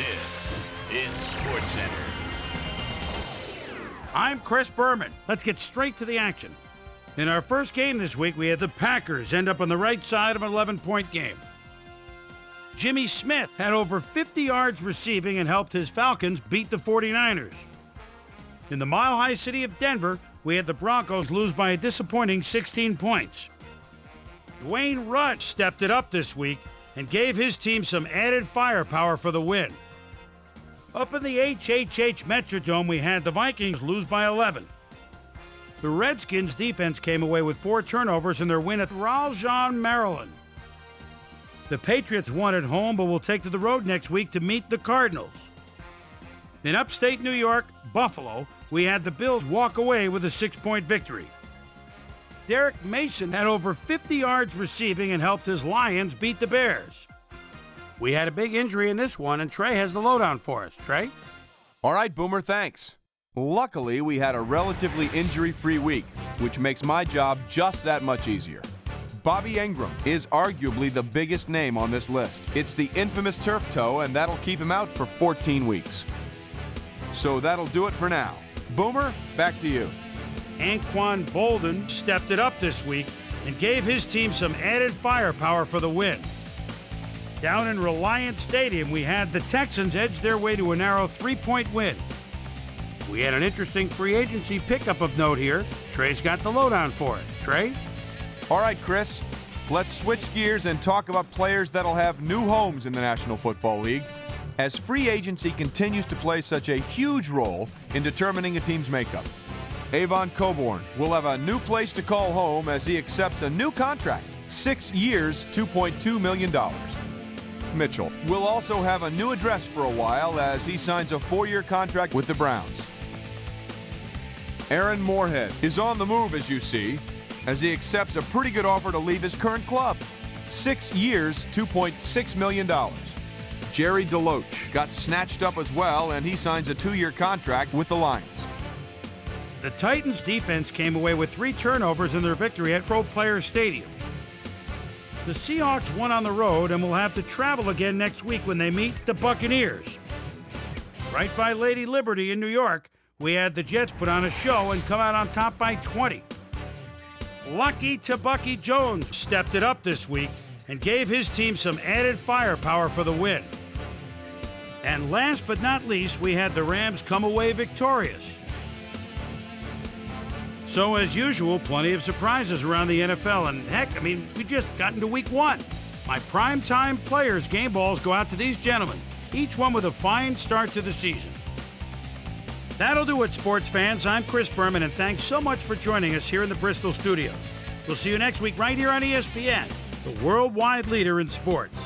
This is SportsCenter. I'm Chris Berman. Let's get straight to the action. In our first game this week, we had the Packers end up on the right side of an 11-point game. Jimmy Smith had over 50 yards receiving and helped his Falcons beat the 49ers. In the mile-high city of Denver, we had the Broncos lose by a disappointing 16 points. Dwayne Rudd stepped it up this week and gave his team some added firepower for the win. Up in the HHH Metrodome, we had the Vikings lose by 11. The Redskins' defense came away with 4 turnovers in their win at Ralston, Maryland. The Patriots won at home but will take to the road next week to meet the Cardinals. In upstate New York, Buffalo, we had the Bills walk away with a 6-point victory. Derek Mason had over 50 yards receiving and helped his Lions beat the Bears. We had a big injury in this one, and Trey has the lowdown for us. Trey? All right, Boomer, thanks. Luckily, we had a relatively injury-free week, which makes my job just that much easier. Bobby Engram is arguably the biggest name on this list. It's the infamous turf toe, and that'll keep him out for 14 weeks. So that'll do it for now. Boomer, back to you. Anquan Bolden stepped it up this week and gave his team some added firepower for the win. Down in Reliant Stadium, we had the Texans edge their way to a narrow 3-point win. We had an interesting free agency pickup of note here. Trey's got the lowdown for us. Trey? All right, Chris, let's switch gears and talk about players that'll have new homes in the National Football League, as free agency continues to play such a huge role in determining a team's makeup. Avon Cobourne will have a new place to call home as he accepts a new contract, 6 years, $2.2 million. Mitchell will also have a new address for a while as he signs a 4-year contract with the Browns. Aaron Moorhead is on the move, as you see, as he accepts a pretty good offer to leave his current club, 6 years, $2.6 million. Jerry DeLoach got snatched up as well, and he signs a 2-year contract with the Lions. The Titans' defense came away with 3 turnovers in their victory at Pro Players Stadium. The Seahawks won on the road and will have to travel again next week when they meet the Buccaneers. Right by Lady Liberty in New York, we had the Jets put on a show and come out on top by 20. Lucky Bucky Jones stepped it up this week and gave his team some added firepower for the win. And last but not least, we had the Rams come away victorious. So, as usual, plenty of surprises around the NFL, and heck, we just got into week 1. My primetime players' game balls go out to these gentlemen, each one with a fine start to the season. That'll do it, sports fans. I'm Chris Berman, and thanks so much for joining us here in the Bristol studios. We'll see you next week right here on ESPN, the worldwide leader in sports.